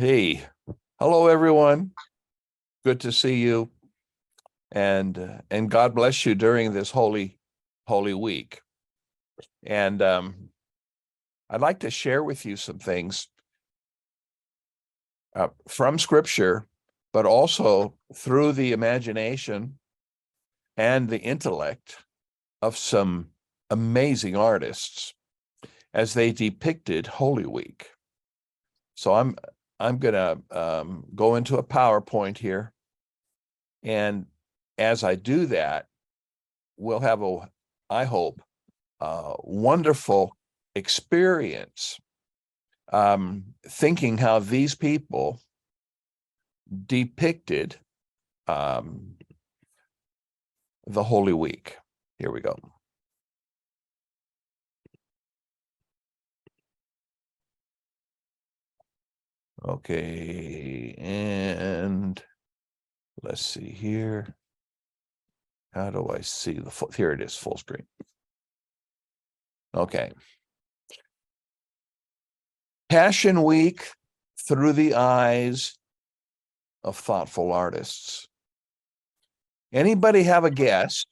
Hey, hello everyone. Good to see you, and God bless you during this holy week. And I'd like to share with you some things from Scripture, but also through the imagination and the intellect of some amazing artists as they depicted Holy Week. So I'm gonna go into a PowerPoint here, and as I do that, we'll have I hope, wonderful experience thinking how these people depicted the Holy Week. Here we go. Okay, and let's see here. How do I see the full? Here it is, full screen. Okay. Passion Week through the eyes of thoughtful artists. Anybody have a guess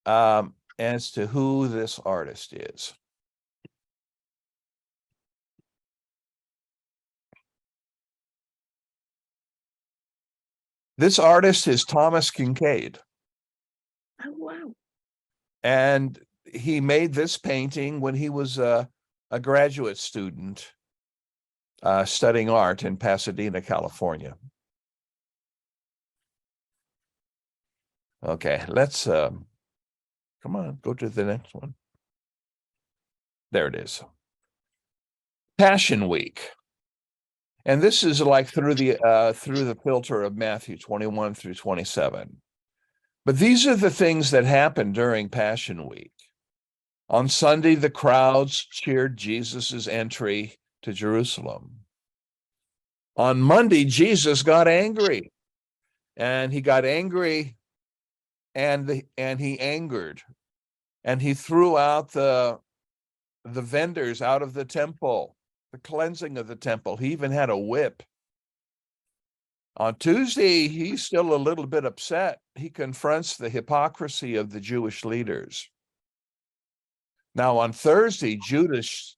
as to who this artist is? This artist is Thomas Kincaid. Oh, wow. And he made this painting when he was a graduate student studying art in Pasadena, California. Okay, let's come on, go to the next one. There it is. Passion Week. And this is like through the filter of Matthew 21 through 27. But these are the things that happened during Passion Week. On Sunday, the crowds cheered Jesus's entry to Jerusalem. On Monday, Jesus got angry, and he got angry, and he angered, and he threw out the vendors out of the temple, the cleansing of the temple. He even had a whip. On Tuesday, he's still a little bit upset. He confronts the hypocrisy of the Jewish leaders. Now, on Thursday, Judas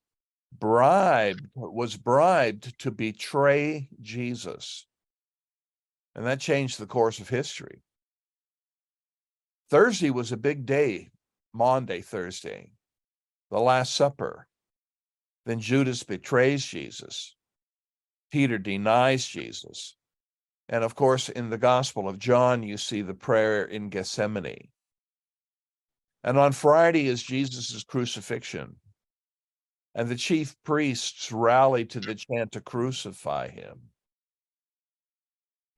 was bribed to betray Jesus. And that changed the course of history. Thursday was a big day, Maundy Thursday, the Last Supper. Then Judas betrays Jesus. Peter denies Jesus. And of course, in the Gospel of John, you see the prayer in Gethsemane. And on Friday is Jesus's crucifixion. And the chief priests rally to the chant to crucify him.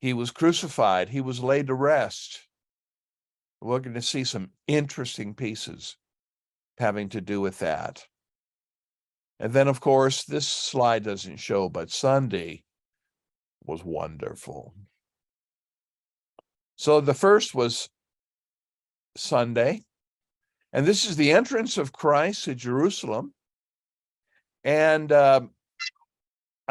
He was crucified. He was laid to rest. We're going to see some interesting pieces having to do with that. And then, of course, this slide doesn't show, but Sunday was wonderful. So the first was Sunday, and this is the entrance of Christ to Jerusalem. And I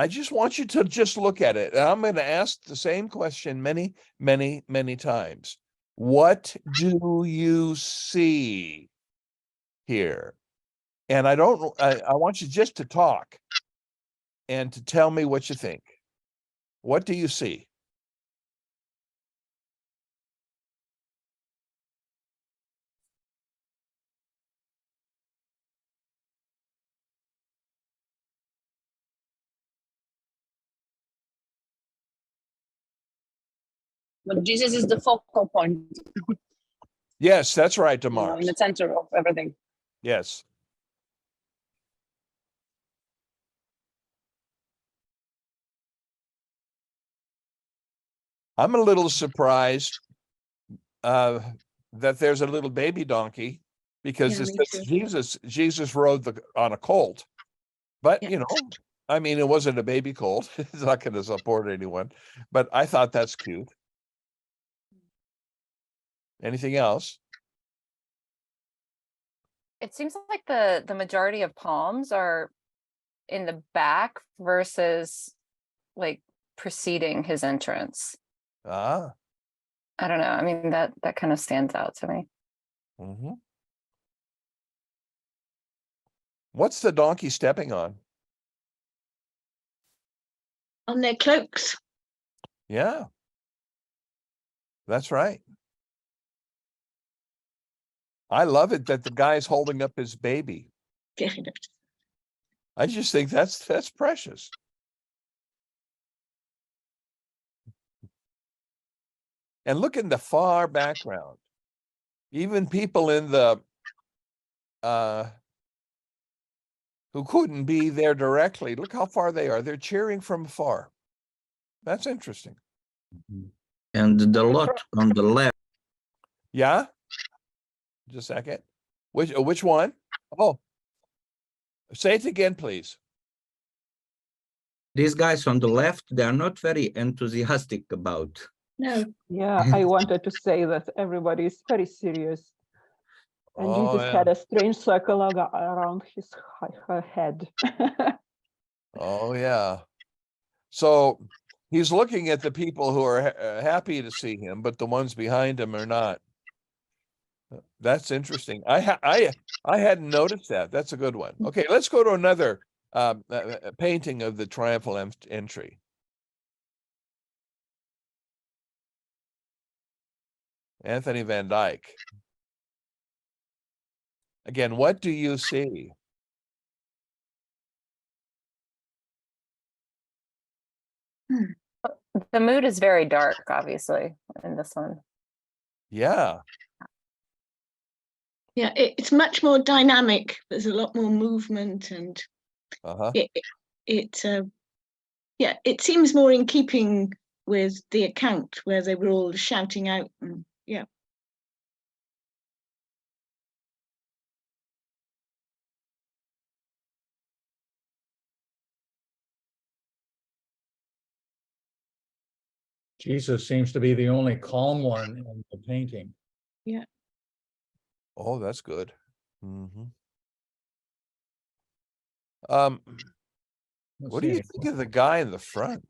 just want you to just look at it. And I'm going to ask the same question many, many, many times. What do you see here? And I want you just to talk and to tell me what you think. What do you see? But Jesus is the focal point. Yes, that's right, DeMar. In the center of everything. Yes. I'm a little surprised that there's a little baby donkey, because it says Jesus rode on a colt. But, you know, I mean, it wasn't a baby colt. It's not going to support anyone. But I thought that's cute. Anything else? It seems like the majority of palms are in the back versus like preceding his entrance. Ah. I don't know. I mean, that kind of stands out to me. Mm-hmm. What's the donkey stepping on? On their cloaks. Yeah. That's right. I love it that the guy's holding up his baby. I just think that's precious. And look in the far background. Even people in the who couldn't be there directly, look how far they are. They're cheering from afar. That's interesting. And the lot on the left. Yeah. Just a second. Which one? Oh, say it again, please. These guys on the left, they are not very enthusiastic about. No. Yeah, I wanted to say that everybody is very serious. And Oh, Jesus yeah. had a strange circle around his her head. Oh, yeah. So he's looking at the people who are happy to see him, but the ones behind him are not. That's interesting. I hadn't noticed that. That's a good one. Okay, let's go to another painting of the triumphal entry. Anthony Van Dyck. Again, what do you see? The mood is very dark, obviously, in this one. Yeah. Yeah, it's much more dynamic. There's a lot more movement, and Uh-huh. yeah, it seems more in keeping with the account where they were all shouting out. And, yeah. Jesus seems to be the only calm one in the painting. Yeah. Oh, that's good. Mm-hmm. Let's What do see you any think of the guy in the front?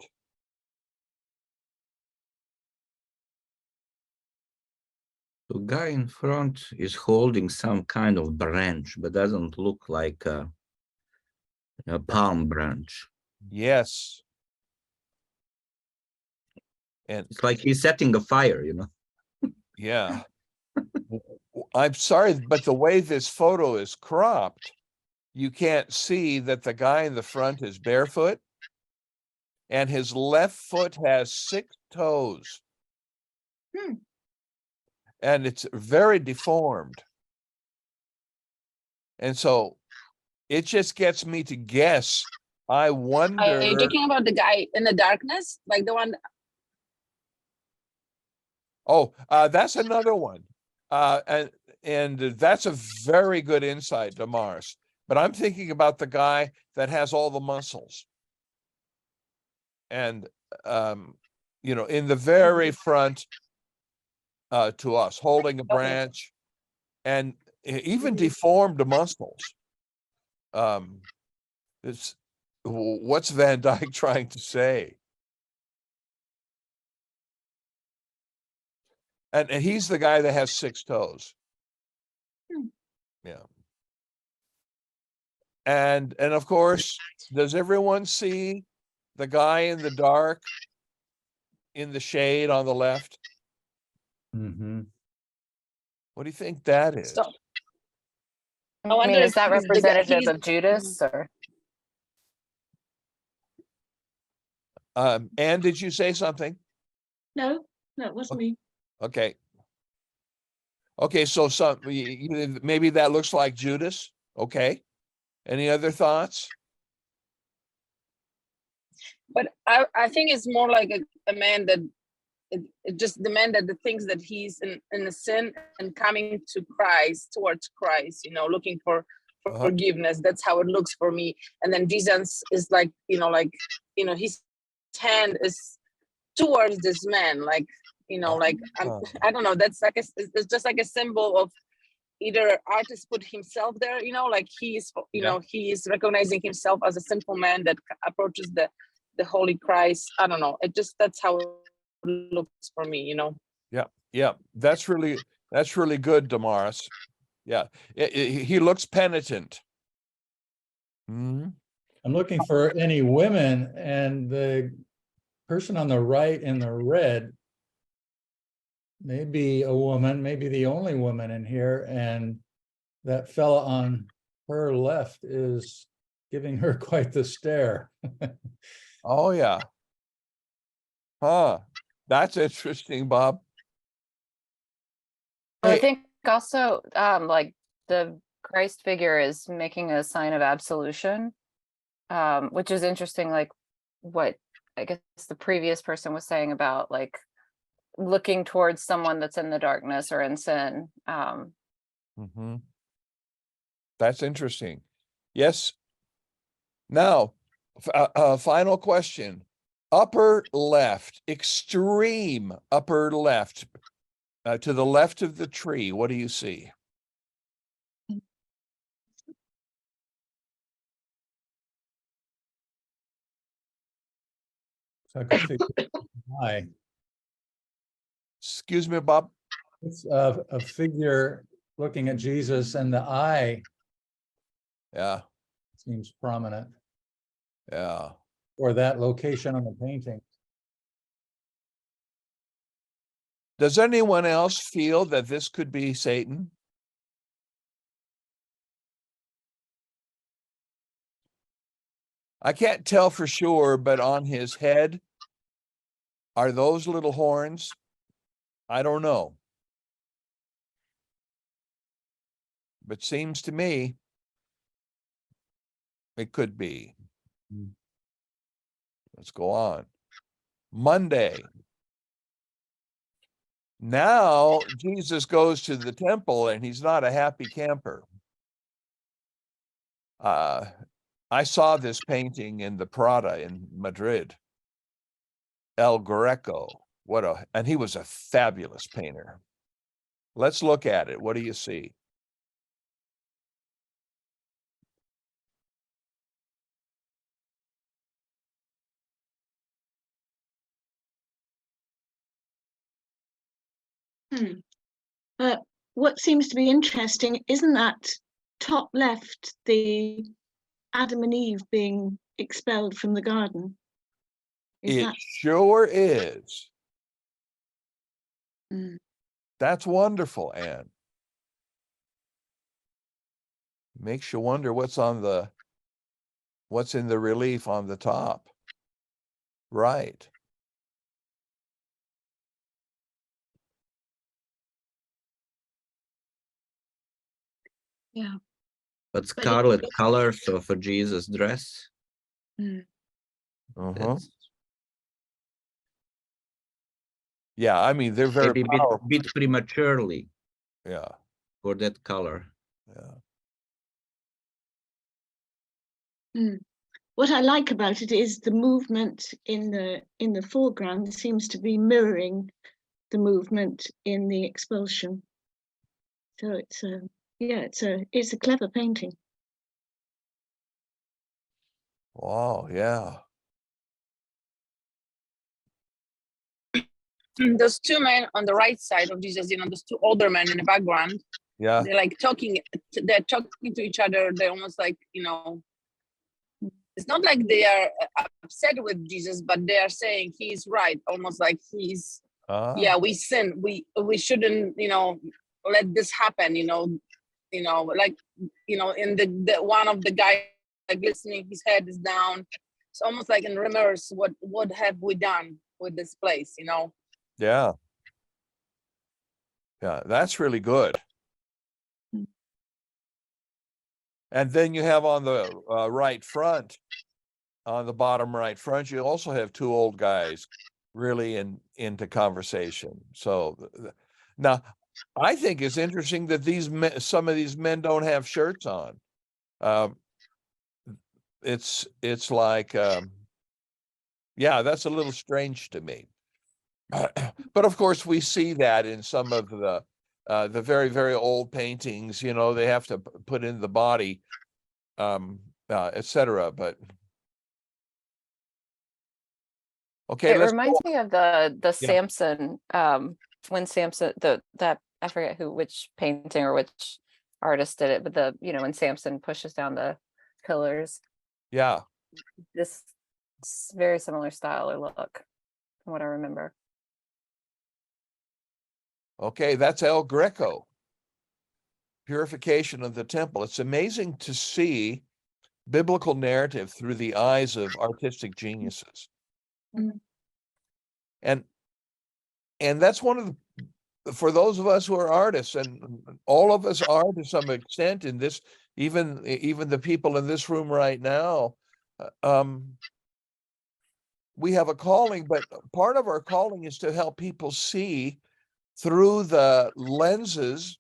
The guy in front is holding some kind of branch, but doesn't look like a palm branch. Yes. And It's like he's setting a fire, you know. yeah. I'm sorry, but the way this photo is cropped, you can't see that the guy in the front is barefoot and his left foot has 6 toes. And it's very deformed. And so it just gets me to guess. I wonder. Are you talking about the guy in the darkness, like the one? Oh, that's another one. And that's a very good insight, Damaris. But I'm thinking about the guy that has all the muscles. And, you know, in the very front to us, holding a branch and even deformed muscles. It's what's Van Dyck trying to say? And he's the guy that has 6 toes. Yeah. And of course, does everyone see the guy in the dark in the shade on the left? Mm-hmm. What do you think that is? Stop. I wonder mean, if is that he's the guy- representative he's- of Judas or? Anne, did you say something? No, it wasn't me. Okay. Okay, so maybe that looks like Judas. Okay. Any other thoughts? But I think it's more like a man that just the man that thinks that he's in a sin and coming to Christ, towards Christ, you know, looking for forgiveness. That's how it looks for me. And then Jesus is like, his hand is towards this man, like, like I don't know. That's like it's just like a symbol of either artist put himself there, like he is, he is recognizing himself as a sinful man that approaches the the Holy Christ. I don't know. It just, that's how it looks for me, you know. Yeah, that's really good, Damaris. Yeah, he looks penitent. Mhm. I'm looking for any women, and the person on the right in the red may be a woman, maybe the only woman in here, and that fella on her left is giving her quite the stare. Oh yeah. Huh. That's interesting, Bob. I Hey, think also, like the Christ figure is making a sign of absolution, which is interesting, like what I guess the previous person was saying about like looking towards someone that's in the darkness or in sin. mhm. That's interesting. Yes. Now, final question. Upper left, extreme upper left, to the left of the tree, what do you see? So I could figure why. Excuse me, Bob? It's a figure looking at Jesus, and the eye Yeah, seems prominent, yeah. or that location on the painting. Does anyone else feel that this could be Satan? I can't tell for sure, but on his head, are those little horns? I don't know. But seems to me it could be. Hmm. Let's go on. Monday. Now Jesus goes to the temple and he's not a happy camper. I saw this painting in the Prada in Madrid. El Greco. And he was a fabulous painter. Let's look at it. What do you see? What seems to be interesting, isn't that top left, the Adam and Eve being expelled from the garden? Is It that sure is. Mm. That's wonderful, Anne. Makes you wonder what's in the relief on the top. Right. Yeah. But But scarlet colors of a Jesus dress. Mm. Uh-huh. That's Yeah, I mean, they're very maybe a powerful. bit prematurely Yeah, for that color. yeah. What I like about it is the movement in the foreground seems to be mirroring the movement in the expulsion. So it's a clever painting. Wow, yeah. Those two men on the right side of Jesus, you know, those two older men in the background, Yeah. they're like they're talking to each other. They're almost like, you know, it's not like they are upset with Jesus, but they are saying he's right, almost like he's, yeah, we sin, we shouldn't, you know, let this happen, you know, like, you know, in the one of the guy like listening, his head is down. It's almost like in reverse, what have we done with this place, you know? Yeah. Yeah, that's really good. And then you have on the right front, on the bottom right front, you also have two old guys really into conversation. So now I think it's interesting that some of these men don't have shirts on. It's like, yeah, that's a little strange to me. But of course, we see that in some of the very, very old paintings, you know, they have to put in the body, etc. But Okay, It let's reminds go. me of the Yeah. Samson, when Samson, that I forget which painting or which artist did it, but when Samson pushes down the pillars, Yeah. this very similar style or look from what I remember. Okay, that's El Greco. Purification of the temple. It's amazing to see biblical narrative through the eyes of artistic geniuses. Mm. And that's one of the, for those of us who are artists, and all of us are to some extent in this, even the people in this room right now, we have a calling, but part of our calling is to help people see through the lenses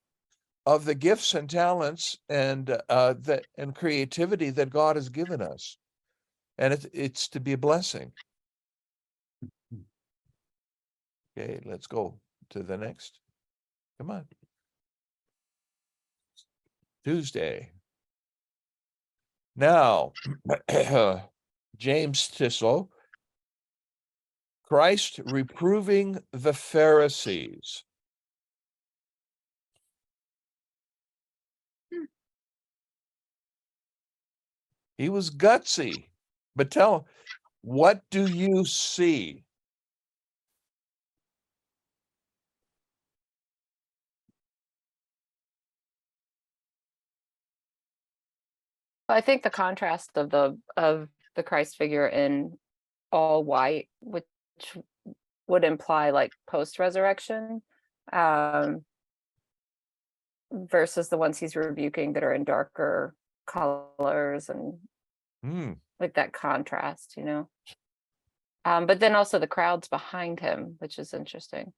of the gifts and talents and creativity that God has given us, and it's to be a blessing. Okay, let's go to the next. Come on. Tuesday. Now, James Tissot, Christ reproving the Pharisees. He was gutsy, but tell him, what do you see? I think the contrast of the Christ figure in all white, which would imply like post-resurrection, versus the ones he's rebuking that are in darker colors and like that contrast, but then also the crowds behind him, which is interesting,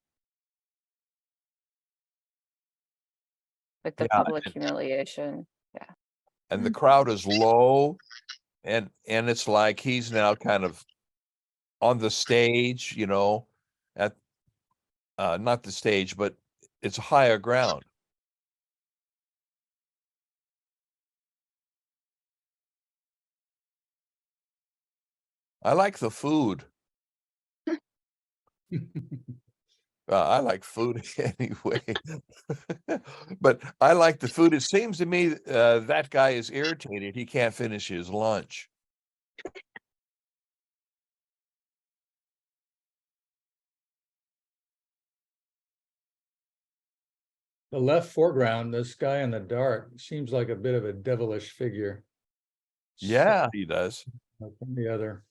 like the public humiliation. Yeah. And the crowd is low, and it's like he's now kind of on the stage, at not the stage, but it's higher ground. I like the food. I like food anyway, but I like the food. It seems to me that guy is irritated. He can't finish his lunch. The left foreground, this guy in the dark, seems like a bit of a devilish figure. Yeah, he does. Like the other.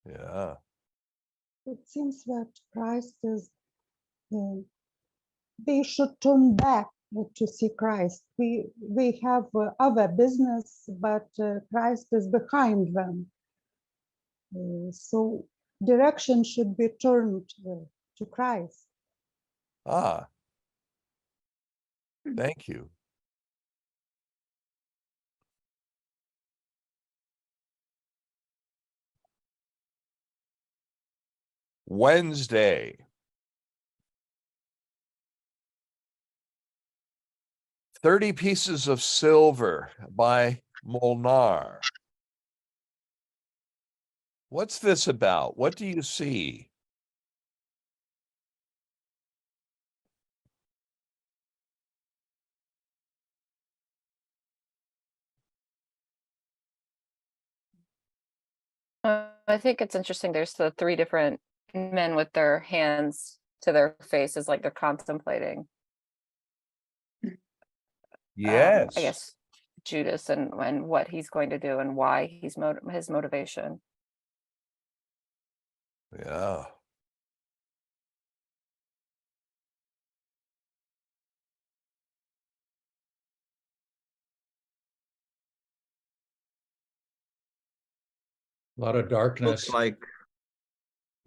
Yeah. It seems that Christ is, they should turn back to see Christ. We have other business, but Christ is behind them. So direction should be turned to Christ. Ah. Thank you. Wednesday. 30 Pieces of Silver by Molnar. What's this about? What do you see? I think it's interesting. There's the three different men with their hands to their faces, like they're contemplating. Yes. I guess Judas and what he's going to do and why he's his motivation. Yeah. A lot of darkness. Looks like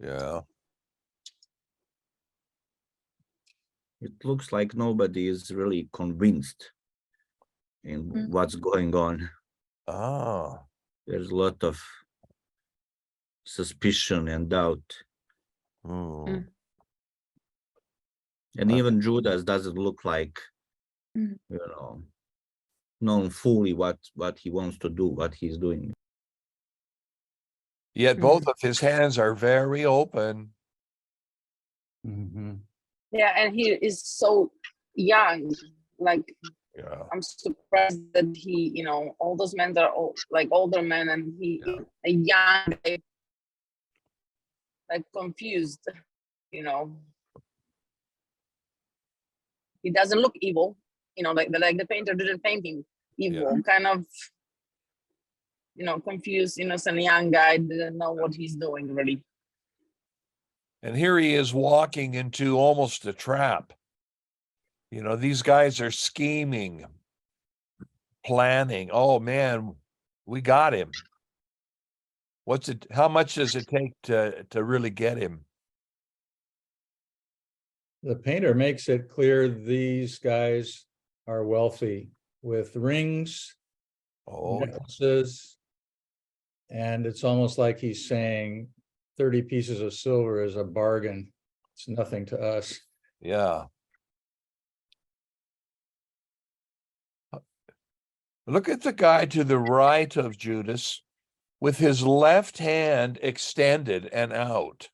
Yeah. it looks like nobody is really convinced in what's going on. Ah. There's a lot of suspicion and doubt. Mm. And even Judas doesn't look like, known fully what he wants to do, what he's doing. Yet both of his hands are very open. Mhm. Yeah, and he is so young. Like, Yeah. I'm surprised that he, all those men are like older men, and he, a young guy, like confused. He doesn't look evil. Like the painter didn't paint him evil. Kind of, confused, innocent young guy, didn't know what he's doing really. And here he is walking into almost a trap. These guys are scheming, planning. Oh man, we got him. How much does it take to really get him? The painter makes it clear these guys are wealthy with rings, Oh, necklaces, and it's almost like he's saying 30 pieces of silver is a bargain. It's nothing to us. yeah. Look at the guy to the right of Judas with his left hand extended and out.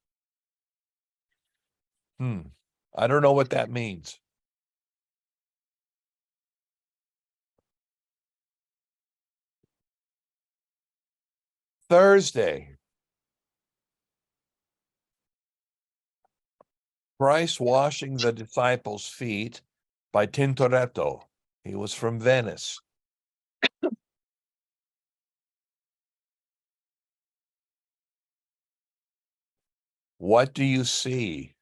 I don't know what that means. Thursday. Christ washing the disciples' feet by Tintoretto. He was from Venice. What do you see?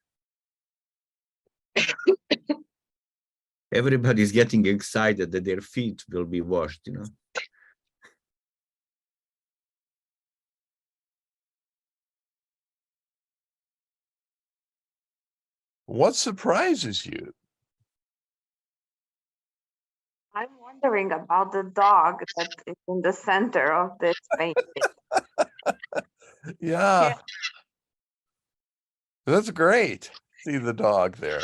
Everybody's getting excited that their feet will be washed, What surprises you? I'm wondering about the dog that is in the center of this painting. Yeah. That's great. See the dog there.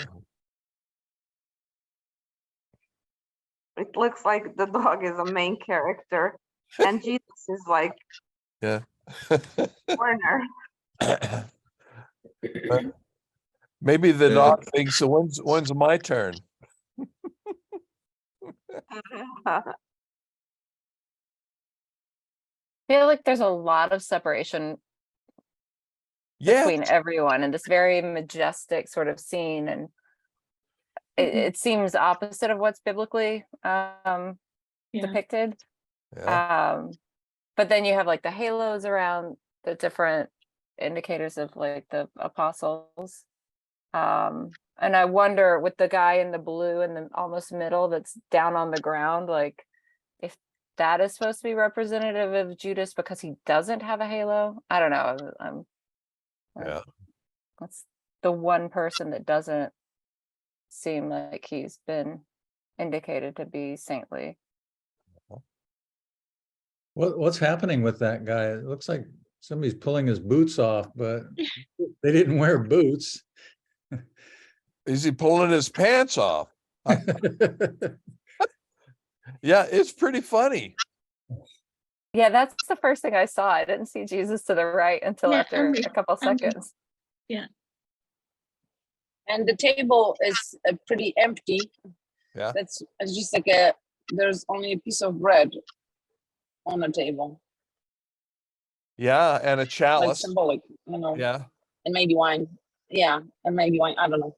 It looks like the dog is a main character, and Jesus is like Yeah. corner. Maybe the dog thinks, so when's my turn? I feel like there's a lot of separation between everyone in this very majestic sort of scene, and it seems opposite of what's biblically depicted. Yeah. But then you have like the halos around the different indicators of like the apostles. And I wonder with the guy in the blue in the almost middle that's down on the ground, like if that is supposed to be representative of Judas because he doesn't have a halo. I don't know. Yeah. That's the one person that doesn't seem like he's been indicated to be saintly. What's happening with that guy? It looks like somebody's pulling his boots off, but they didn't wear boots. Is he pulling his pants off? Yeah, it's pretty funny. Yeah, that's the first thing I saw. I didn't see Jesus to the right until after a couple seconds. Yeah. And the table is pretty empty. Yeah. It's just like there's only a piece of bread on the table. Yeah, and a Like chalice. symbolic, Yeah. and maybe wine. Yeah, and maybe wine. I don't know.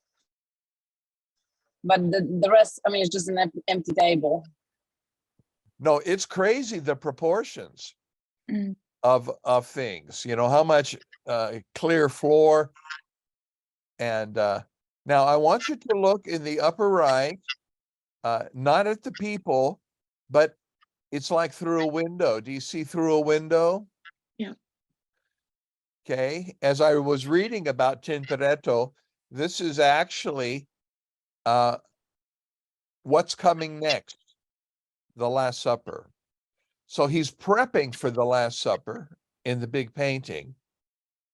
But the rest, I mean, it's just an empty table. No, it's crazy the proportions of things. How much clear floor. And now I want you to look in the upper right, not at the people, but it's like through a window. Do you see through a window? Yeah. Okay. As I was reading about Tintoretto, this is actually what's coming next, the Last Supper. So he's prepping for the Last Supper in the big painting,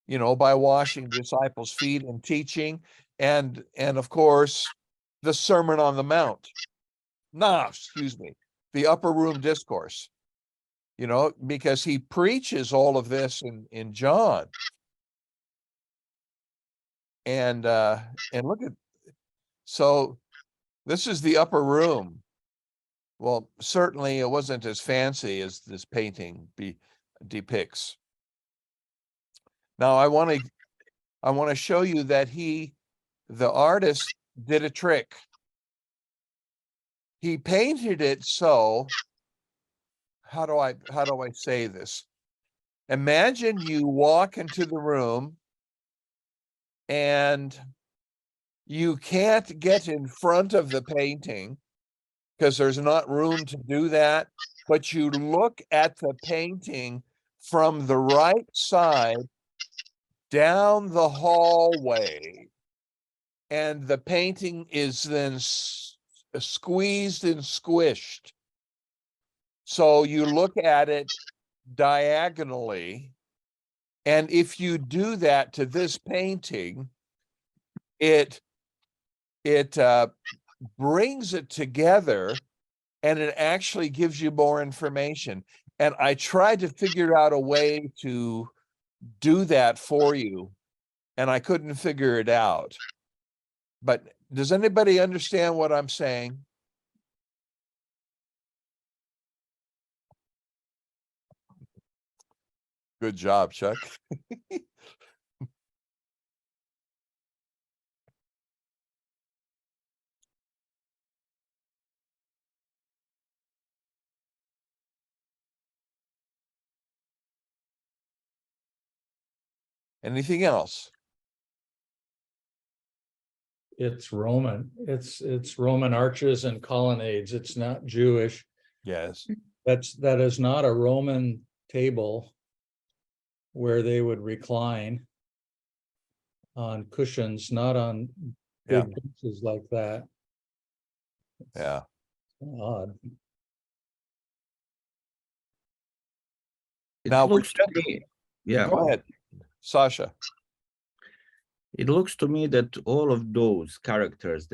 by washing disciples' feet and teaching, and of course, the Sermon on the Mount. The Upper Room Discourse. you know, because he preaches all of this in John. And look at, so this is the upper room. Well, certainly it wasn't as fancy as this painting depicts. Now I want to show you that the artist did a trick. He painted it so, how do I say this? Imagine you walk into the room and you can't get in front of the painting because there's not room to do that, but you look at the painting from the right side down the hallway, and the painting is then squeezed and squished. So you look at it diagonally, and if you do that to this painting, it brings it together, and it actually gives you more information. And I tried to figure out a way to do that for you, and I couldn't figure it out. But does anybody understand what I'm saying? Good job, Chuck. Anything else? It's Roman. It's Roman arches and colonnades. It's not Jewish. Yes. That is not a Roman table where they would recline on cushions, not on Yeah. big benches like that. Yeah. Odd. It Now, looks to me, yeah, go ahead, Sasha. it looks to me that all of those characters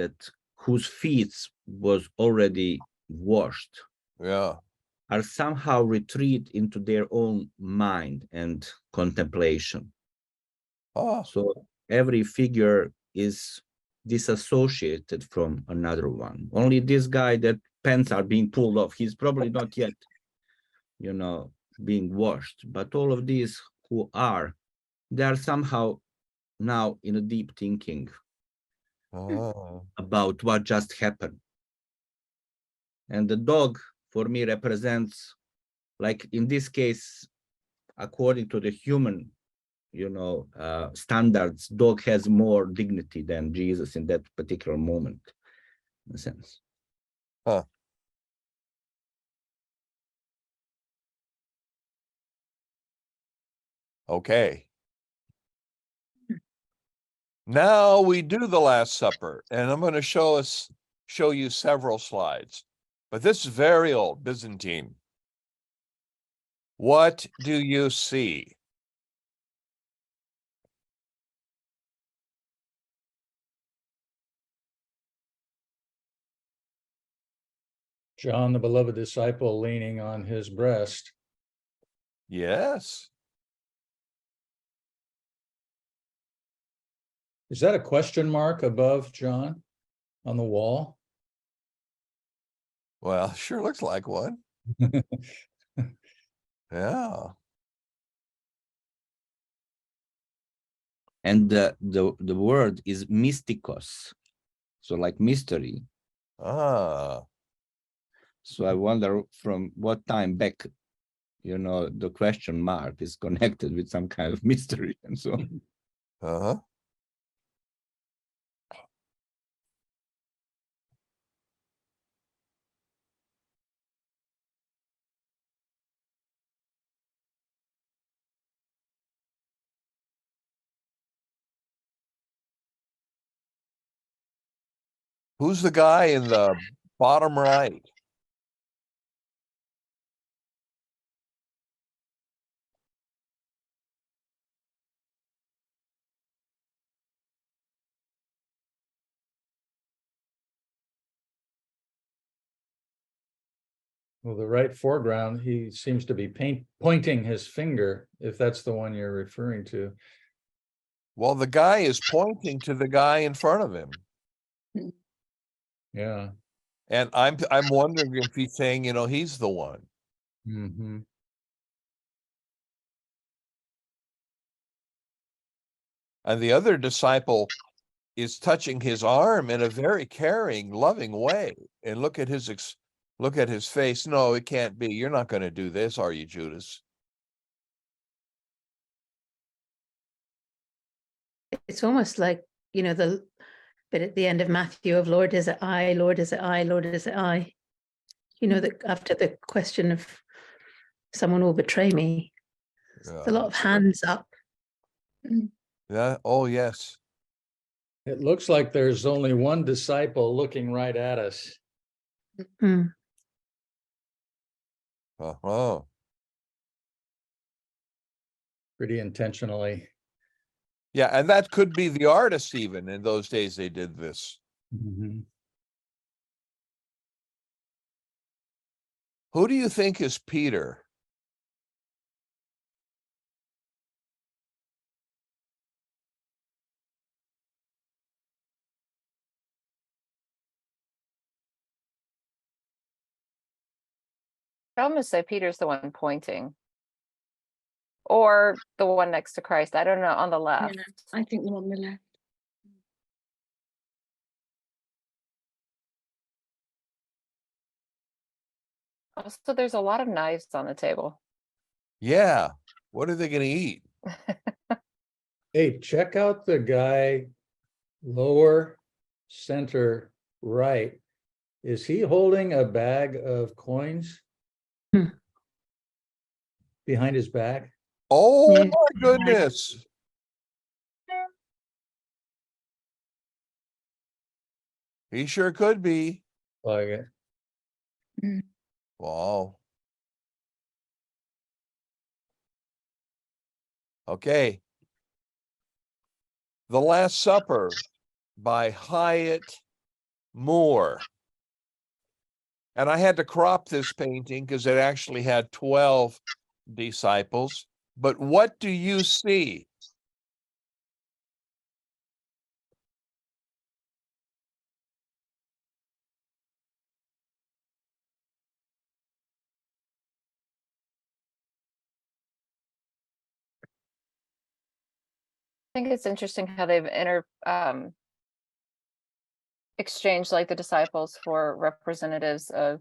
whose feet was already washed Yeah. are somehow retreat into their own mind and contemplation. Oh, So every figure is disassociated from another one. Only this guy that pants are being pulled off, he's probably not yet, being washed. But all of these who are, they are somehow now in a deep thinking about what just happened. And the dog, for me, represents, like in this case, according to the human standards, dog has more dignity than Jesus in that particular moment, in a sense. Huh. Okay. Now we do the Last Supper, and I'm going to show you several slides, but this is very old, Byzantine. What do you see? John, the beloved disciple, leaning on his breast. Yes. Is that a question mark above John on the wall? Well, sure looks like one. Yeah. And the word is mystikos, so like mystery. Ah. So I wonder from what time back, the question mark is connected with some kind of mystery and so on. Uh-huh. Who's the guy in the bottom right? Well, the right foreground, he seems to be pointing his finger, if that's the one you're referring to. Well, the guy is pointing to the guy in front of him. Yeah. And I'm wondering if he's saying, he's the one. Mm-hmm. And the other disciple is touching his arm in a very caring, loving way. And look at his face. No, it can't be. You're not going to do this, are you, Judas? It's almost like, the bit at the end of Matthew of Lord, is it I? Lord, is it I? Lord, is it I? That after the question of someone will betray me, there's a lot of hands up. Yeah. Oh, yes. It looks like there's only one disciple looking right at us. Mm. Oh. Pretty intentionally. Yeah, and that could be the artist even. In those days, they did this. Mm-hmm. Who do you think is Peter? I almost say Peter's the one pointing. Or the one next to Christ. I don't know, on the left. Yeah, I think the one on the left. Also, there's a lot of knives on the table. Yeah. What are they going to eat? Hey, check out the guy lower center right. Is he holding a bag of coins behind his back? Oh, Yeah. my goodness. He sure could be. Like it. Wow. Okay. The Last Supper by Hyatt Moore. And I had to crop this painting because it actually had 12 disciples. But what do you see? I think it's interesting how they've exchanged like the disciples for representatives of,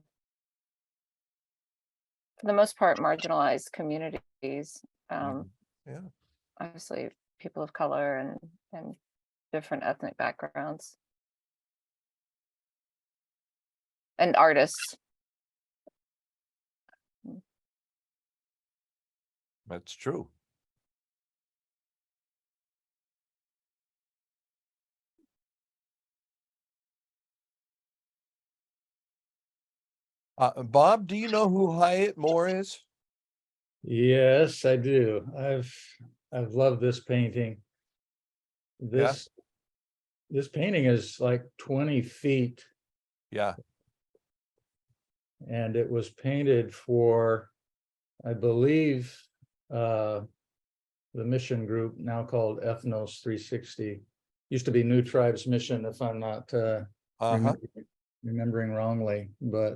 for the most part, marginalized communities. Yeah. Obviously people of color and different ethnic backgrounds. And artists. That's true. Bob, do you know who Hyatt Moore is? Yes, I do. I've loved this painting. This painting is like 20 feet. Yeah. And it was painted for, I believe, the mission group now called Ethnos 360. Used to be New Tribes Mission, if I'm not remembering wrongly, but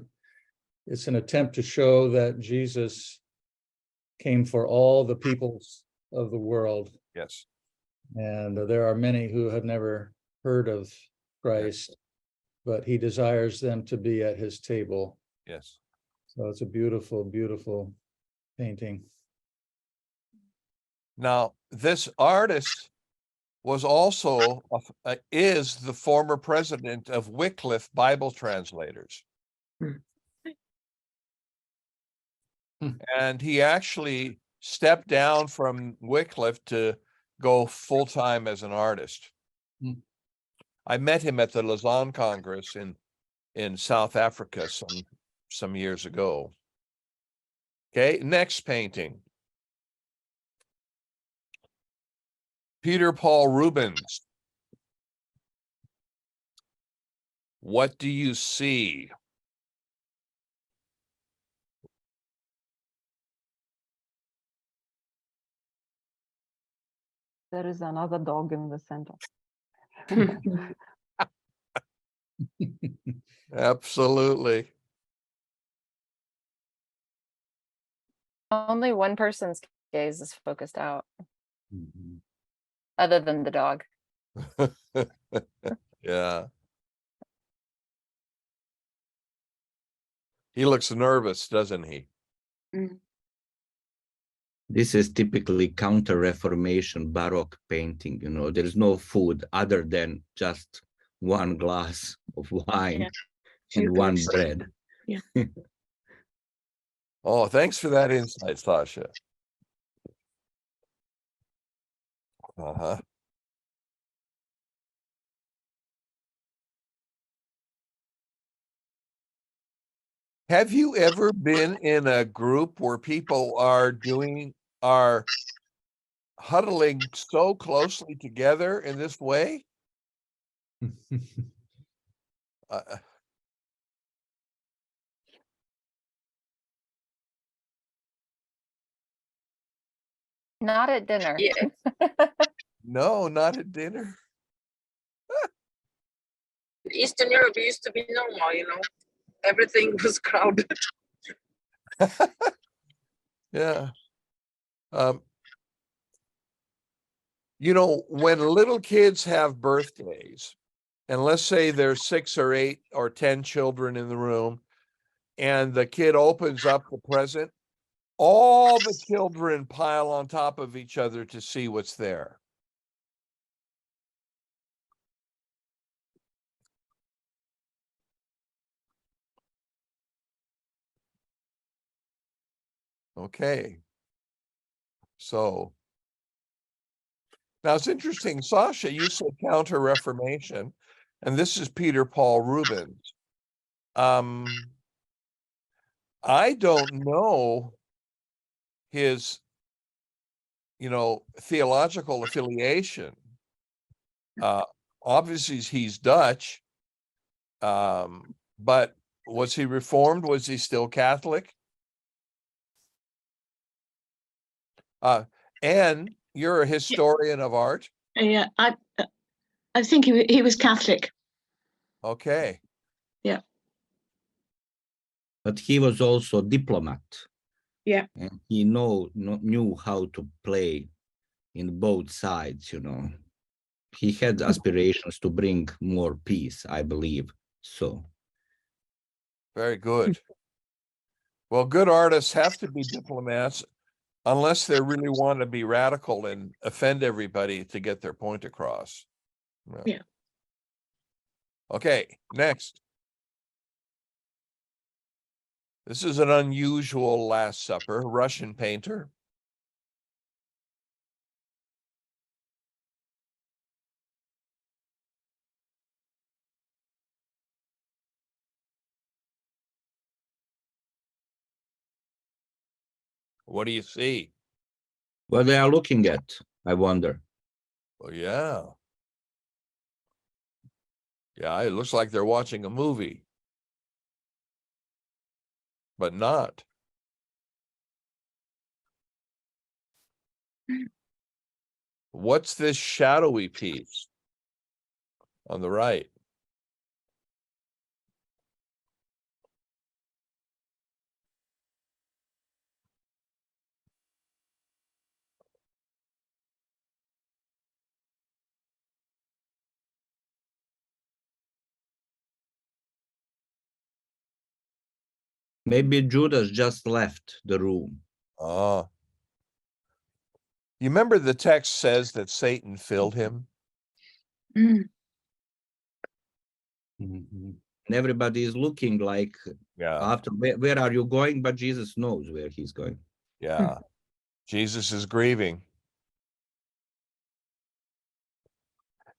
it's an attempt to show that Jesus came for all the peoples of the world. Yes. And there are many who have never heard of Christ, but he desires them to be at his table. Yes. So it's a beautiful, beautiful painting. Now, this artist was also, is the former president of Wycliffe Bible Translators. And he actually stepped down from Wycliffe to go full-time as an artist. I met him at the Lausanne Congress in South Africa some years ago. Okay, next painting. Peter Paul Rubens. What do you see? There is another dog in the center. Absolutely. Only one person's gaze is focused out, Mhm. other than the dog. Yeah. He looks nervous, doesn't he? This is typically counter-Reformation Baroque painting, you know, there's no food other than just one glass of wine Yeah. and one Glucose. bread. Oh, thanks for that insight, Sasha. Uh-huh. Have you ever been in a group where people are huddling so closely together in this way? Uh, Not at dinner. Yeah. no, not at dinner. Eastern Europe used to be normal, you know. Everything was crowded. Yeah. You know, when little kids have birthdays, and let's say there's 6 or 8 or 10 children in the room, and the kid opens up the present, all the children pile on top of each other to see what's there. Okay. So now it's interesting, Sasha, you said Counter-Reformation, and this is Peter Paul Rubens. I don't know his, theological affiliation. Obviously he's Dutch, but was he Reformed? Was he still Catholic? And you're a historian of art. Yeah, I think he was Catholic. Okay. Yeah. But he was also a diplomat. Yeah. And he knew how to play in both sides, you know. He had aspirations to bring more peace, I believe. So Very good. Well, good artists have to be diplomats unless they really want to be radical and offend everybody to get their point across. Yeah. Okay, next. This is an unusual Last Supper, Russian painter. What do you see? what they are looking at, I wonder. Well, yeah. Yeah, it looks like they're watching a movie. But not. What's this shadowy piece on the right? Maybe Judas just left the room. You remember the text says that Satan filled him? Mm. And everybody is looking like, Yeah. after where are you going? But Jesus knows where he's going. Yeah. Jesus is grieving.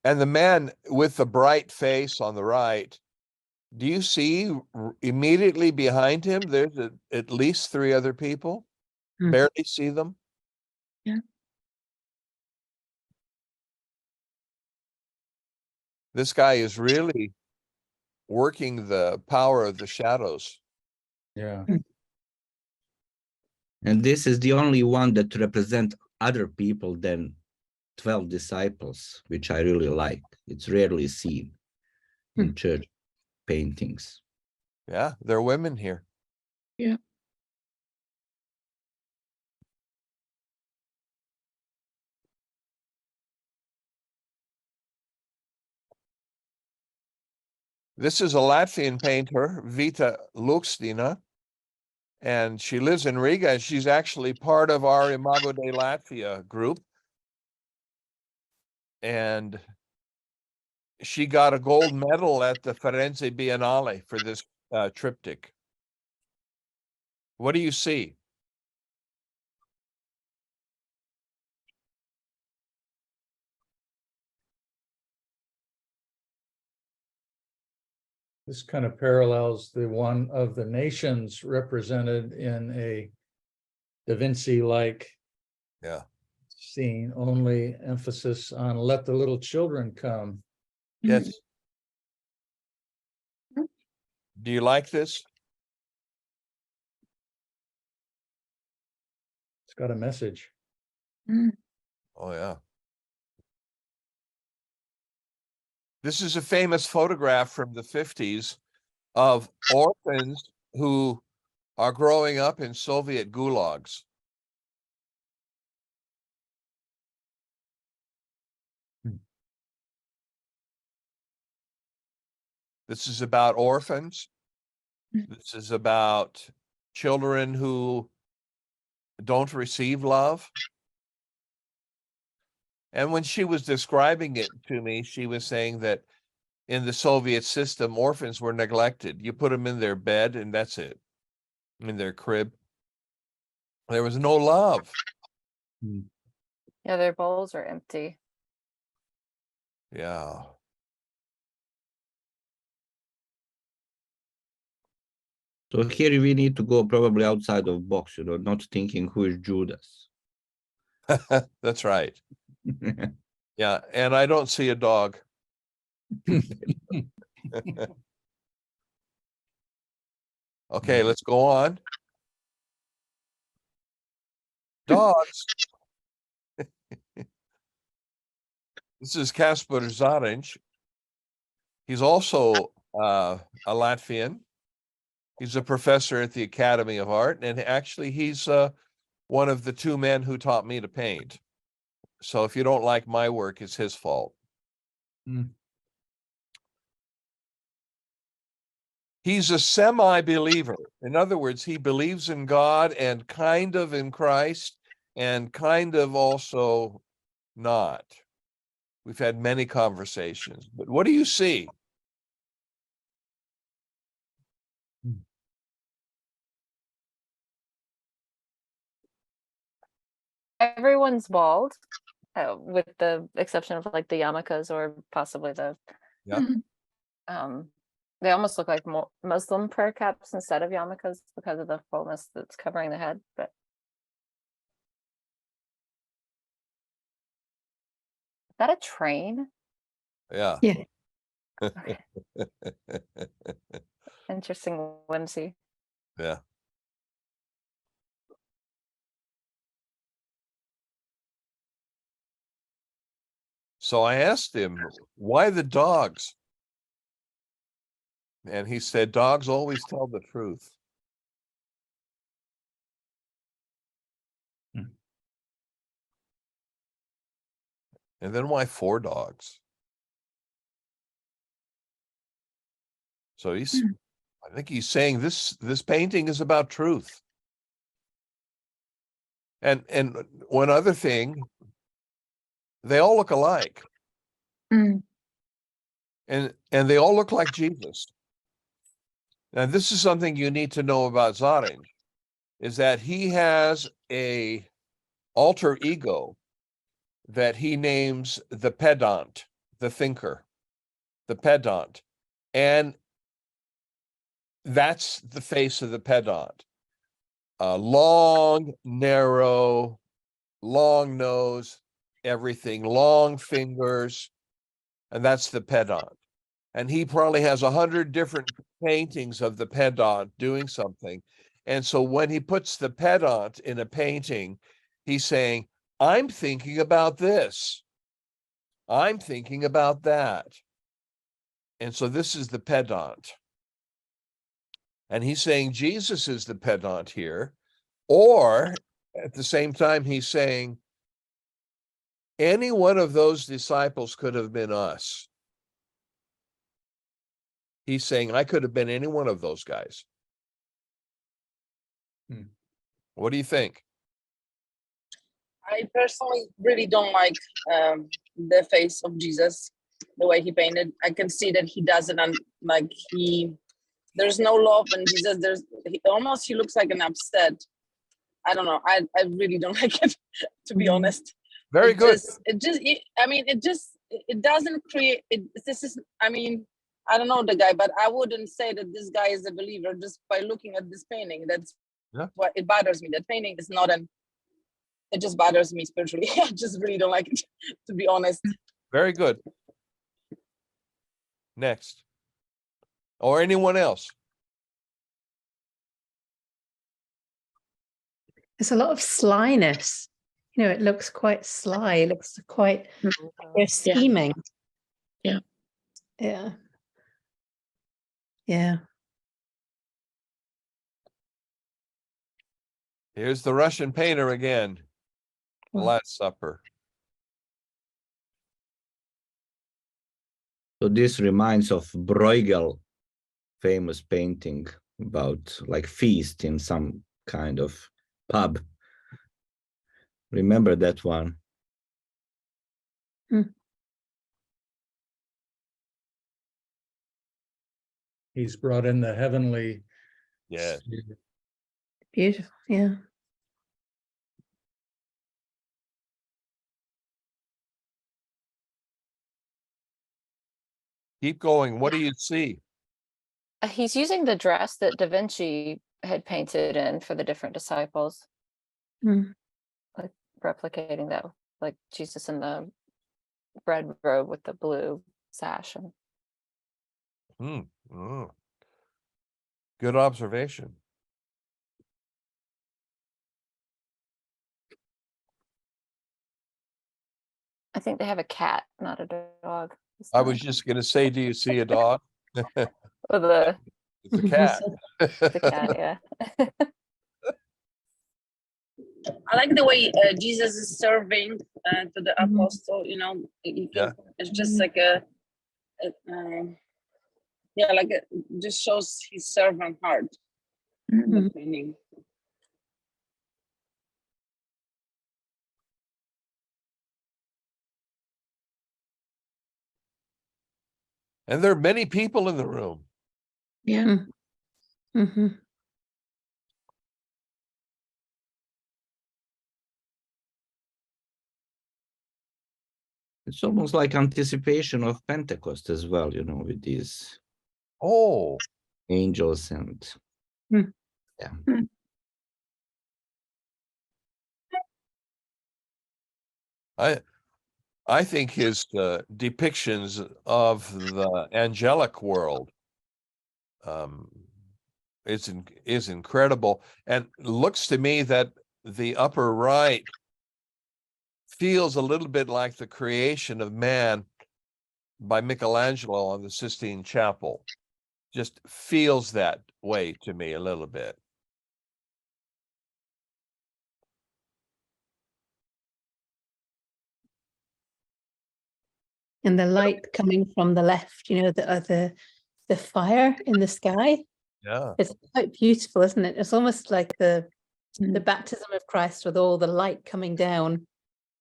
And the man with the bright face on the right, do you see immediately behind him, there's at least 3 other people? Hmm. Barely see them. Yeah. This guy is really working the power of the shadows. Yeah. And this is the only one that represent other people than 12 disciples, which I really like. It's rarely seen in church paintings. Yeah, there are women here. Yeah. This is a Latvian painter, Vita Lukstina, and she lives in Riga. And she's actually part of our ImagoDei Latvia group. And she got a gold medal at the Firenze Biennale for this triptych. What do you see? This kind of parallels the one of the nations represented in a Da Vinci-like Yeah. scene, only emphasis on let the little children come. Yes. Do you like this? It's got a message. Oh, yeah. This is a famous photograph from the 50s of orphans who are growing up in Soviet gulags. This is about orphans. This is about children who don't receive love. And when she was describing it to me, she was saying that in the Soviet system, orphans were neglected. You put them in their bed and that's it, in their crib. There was no love. Yeah, their bowls are empty. Yeah. So here we need to go probably outside of box, not thinking who is Judas. That's right. Yeah, and I don't see a dog. Okay, let's go on. Dogs. This is Kasper Zarinch. He's also a Latvian. He's a professor at the Academy of Art, and actually he's one of the two men who taught me to paint. So if you don't like my work, it's his fault. He's a semi-believer. In other words, he believes in God and kind of in Christ and kind of also not. We've had many conversations, but what do you see? Everyone's bald, with the exception of like the yarmulkes or possibly the Yeah. They almost look like Muslim prayer caps instead of yarmulkes because of the fullness that's covering the head. But is that a train? Yeah. Yeah. Okay. Interesting whimsy. Yeah. So I asked him, why the dogs? And he said, dogs always tell the truth. And then why 4 dogs? So I think he's saying this painting is about truth. And one other thing, they all look alike. And they all look like Jesus. And this is something you need to know about Zarinch, is that he has a alter ego that he names the pedant, the thinker, the pedant. And that's the face of the pedant. Long, narrow, long nose, everything, long fingers, and that's the pedant. And he probably has 100 different paintings of the pedant doing something. And so when he puts the pedant in a painting, he's saying, I'm thinking about this. I'm thinking about that. And so this is the pedant. And he's saying Jesus is the pedant here. Or at the same time, he's saying any one of those disciples could have been us. He's saying I could have been any one of those guys. What do you think? I personally really don't like the face of Jesus, the way he painted. I can see that he doesn't there's no love in Jesus. He looks like an upset. I don't know. I really don't like it, to be honest. Very good. It doesn't create it. I don't know the guy, but I wouldn't say that this guy is a believer just by looking at this painting. That's what it bothers me. That painting is not it just bothers me spiritually. I just really don't like it, to be honest. Very good. Next. Or anyone else? There's a lot of slyness. You know, it looks quite sly. It looks quite they're scheming. Yeah. Yeah. Yeah. Here's the Russian painter again. The Last Supper. So this reminds of Bruegel famous painting about like feast in some kind of pub. Remember that one? He's brought in the heavenly. Yeah. Beautiful. Yeah. Keep going. What do you see? He's using the dress that Da Vinci had painted in for the different disciples, like replicating that, like Jesus in the red robe with the blue sash. And Good observation. I think they have a cat, not a dog. I was just going to say, do you see a dog? Or the It's a cat. the cat, yeah. I like the way Jesus is serving to the apostle. You know, it's just like just shows his servant heart. The painting. And there are many people in the room. Yeah. It's almost like anticipation of Pentecost as well, you know, with these angels and I think his depictions of the angelic world is incredible, and looks to me that the upper right feels a little bit like the creation of man by Michelangelo on the Sistine Chapel. Just feels that way to me a little bit. And the light coming from the left, you know, the fire in the sky. Yeah. It's quite beautiful, isn't it? It's almost like the baptism of Christ with all the light coming down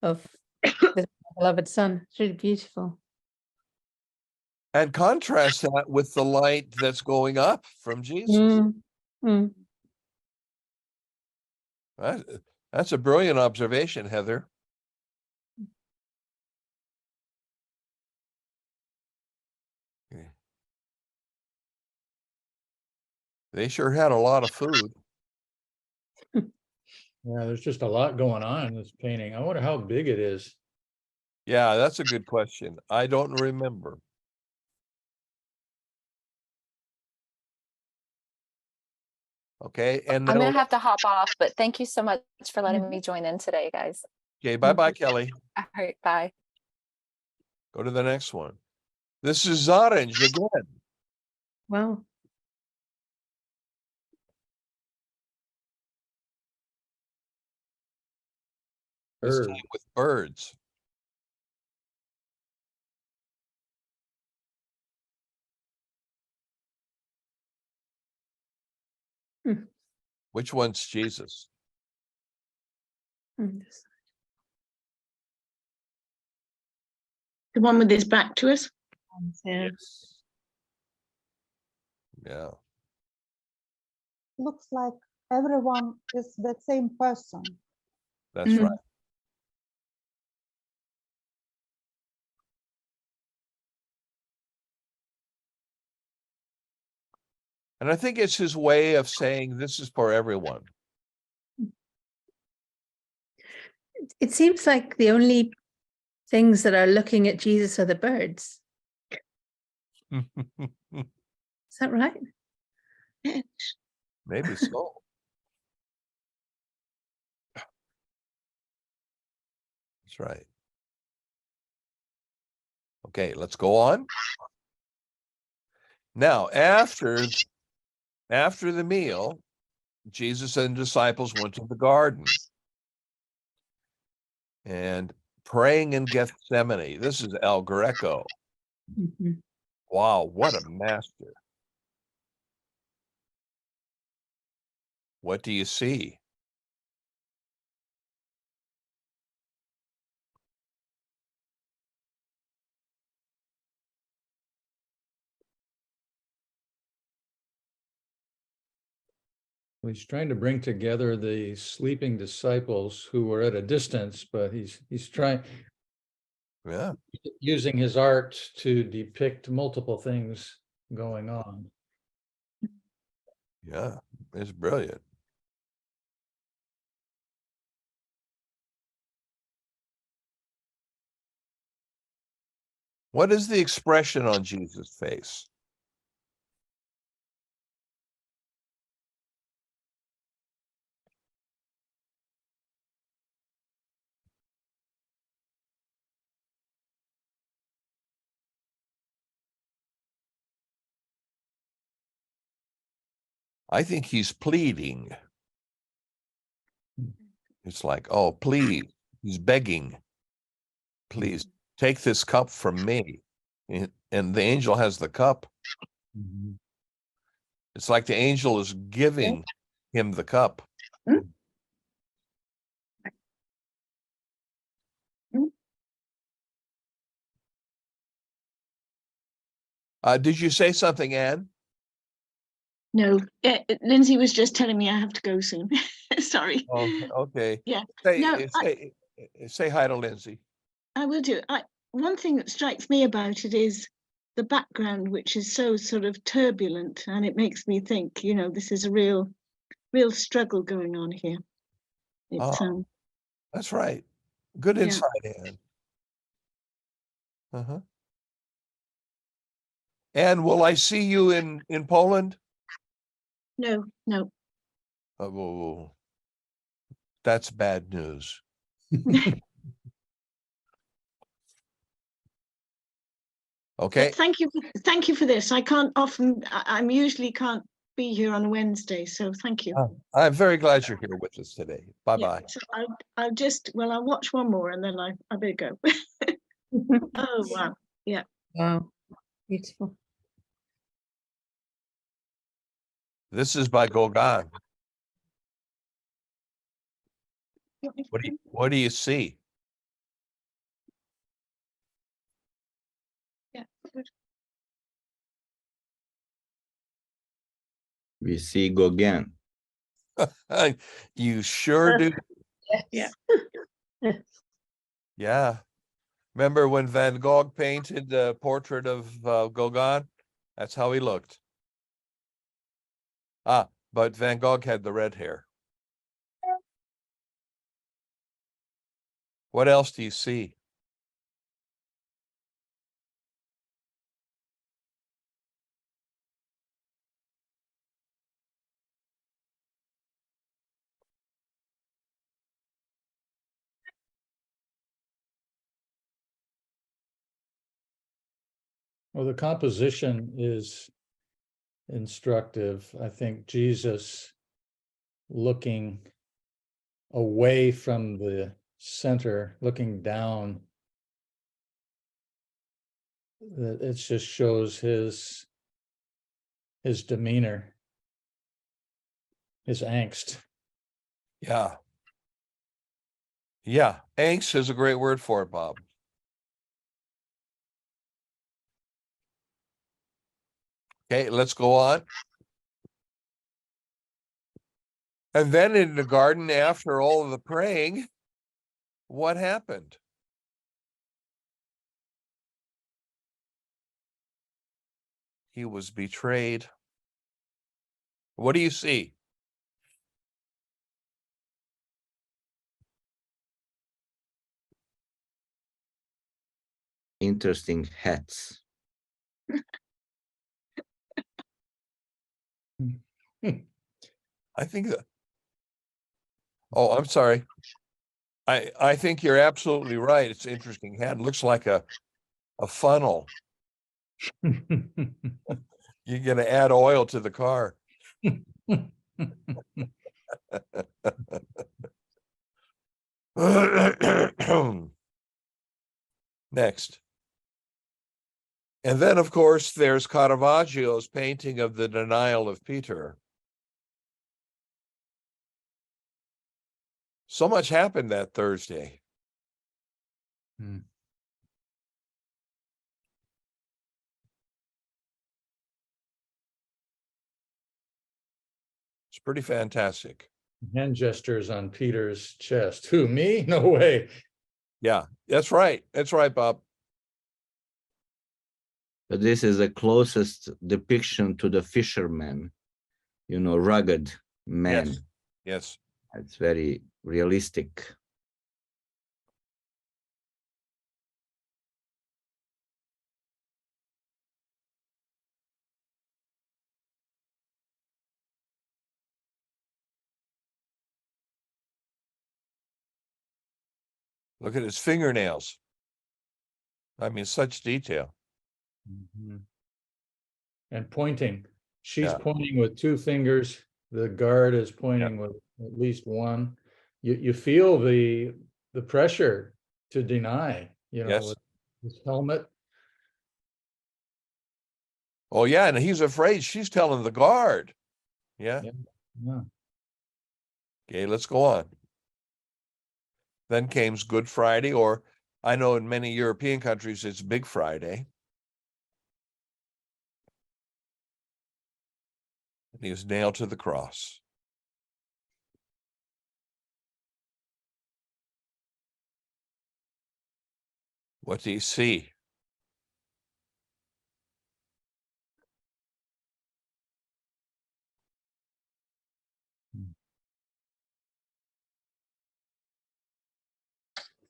of the beloved Son. It's really beautiful. And contrast that with the light that's going up from Jesus. That's a brilliant observation, Heather. Okay. They sure had a lot of food. Yeah, there's just a lot going on in this painting. I wonder how big it is. Yeah, that's a good question. I don't remember. Okay, and I'm gonna have to hop off, but thank you so much for letting me join in today, guys. Okay, bye-bye, Kelly. All right, bye. Go to the next one. This is orange again. Wow. This Bird. time with birds. Which one's Jesus? Mm, this- The one with his back to us. Yeah. Yeah. Looks like everyone is the same person. That's Mhm. right. And I think it's his way of saying this is for everyone. It seems like the only things that are looking at Jesus are the birds. Is that right? Yes. Maybe so. That's right. Okay, let's go on. Now, after the meal, Jesus and disciples went to the garden and praying in Gethsemane. This is El Greco. Mhm. Wow, what a master. What do you see? He's trying to bring together the sleeping disciples who were at a distance, but he's trying Yeah, using his art to depict multiple things going on. yeah, it's brilliant. What is the expression on Jesus' face? I think he's pleading. It's like, oh, please. He's begging. Please take this cup from me. And the angel has the cup. Mhm. It's like the angel is giving him the cup. Did you say something, Anne? No, Lindsay was just telling me I have to go soon. Sorry. Oh, okay. Yeah. Say, No, say hi to Lindsay. I will do. One thing that strikes me about it is the background, which is so sort of turbulent, and it makes me think, this is a real struggle going on here. It's Oh, that's right. Good Yeah. insight, Anne. Uh-huh. Anne, will I see you in Poland? no. Oh, that's bad news. Okay. But thank you for this. I'm usually can't be here on a Wednesday, so thank you. I'm very glad you're here with us today. Bye-bye. So I'll watch one more and then I better go. Oh wow. Yeah. Wow. Beautiful. This is by Gauguin. What do you see? Yeah. Good. We see Gauguin. You sure do. Yeah. Yeah. Remember when Van Gogh painted the portrait of Gauguin? That's how he looked. But Van Gogh had the red hair. What else do you see? Well, the composition is instructive. I think Jesus looking away from the center, looking down, that it just shows his demeanor, his angst. Yeah. Yeah. Angst is a great word for it, Bob. Okay, let's go on. And then in the garden, after all of the praying, what happened? He was betrayed. What do you see? Interesting hats. I think that, oh, I'm sorry. I think you're absolutely right. It's interesting. Hat looks like a funnel. You're gonna add oil to the car. Next. And then, of course, there's Caravaggio's painting of the denial of Peter. So much happened that Thursday. Hmm. It's pretty fantastic. Hand gestures on Peter's chest. Who, me? No way. Yeah, that's right. That's right, Bob. But this is the closest depiction to the fisherman, you know, rugged man. Yes. Yes. It's very realistic. Look at his fingernails. I mean, such detail. Mhm. And pointing. She's Yeah. pointing with two fingers. The guard is pointing with at least one. You feel the pressure to deny, you know, Yes. with his helmet. Oh, yeah, and he's afraid. She's telling the guard. Yeah. Yeah. Okay, let's go on. Then came Good Friday, or I know in many European countries it's Big Friday. And he was nailed to the cross. What do you see?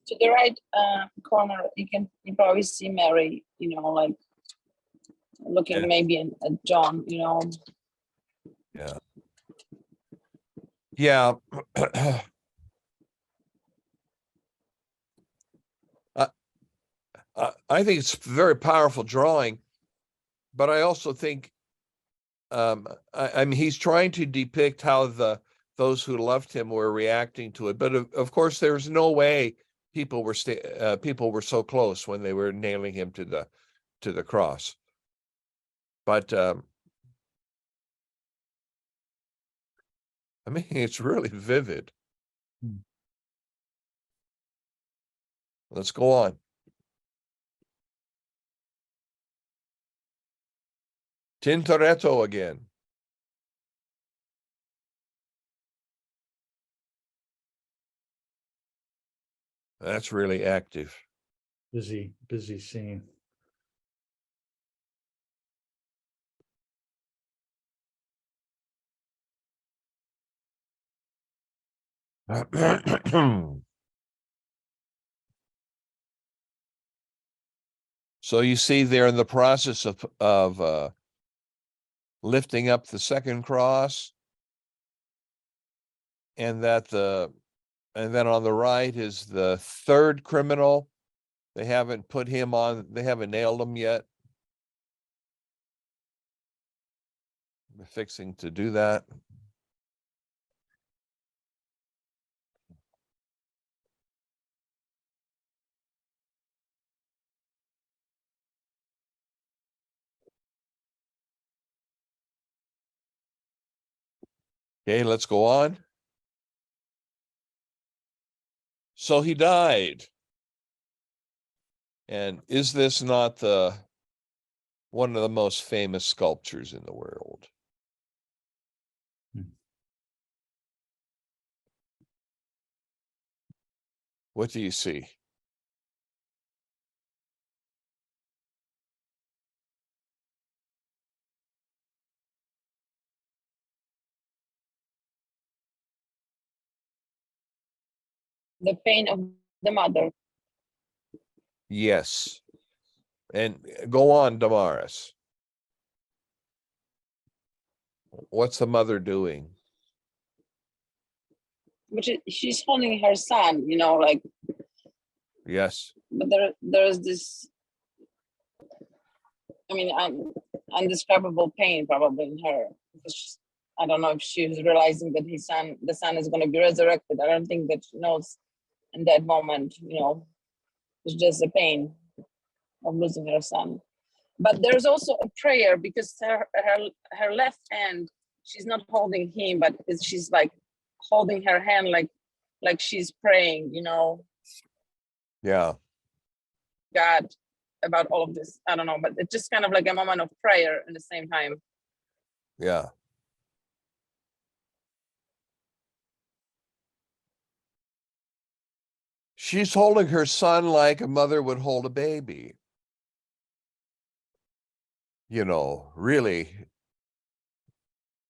To the right corner, you probably see Mary, you know, like looking Yeah. maybe at John, you know. Yeah. Yeah. I think it's a very powerful drawing, but I also think, I mean, he's trying to depict how those who loved him were reacting to it. But of course, there's no way people were so close when they were nailing him to the cross. But I mean, it's really vivid. Hmm. Let's go on. Tintoretto again. That's really active. Busy scene. So you see they're in the process of lifting up the second cross, and then on the right is the third criminal. They haven't nailed him yet. fixing to do that. Okay, let's go on. So he died. And is this not one of the most famous sculptures in the world? What do you see? The pain of the mother. Yes. And go on, Damaris. What's the mother doing? Which she's holding her son, you know, like, Yes. but there's this, I mean, indescribable pain probably in her. Because I don't know if she was realizing that the son is going to be resurrected. I don't think that she knows in that moment, you know, it's just the pain of losing her son. But there's also a prayer, because her left hand, she's not holding him, but she's like holding her hand like she's praying, you know. Yeah. God about all of this. I don't know, but it's just kind of like a moment of prayer at the same time. Yeah. She's holding her son like a mother would hold a baby. You know, really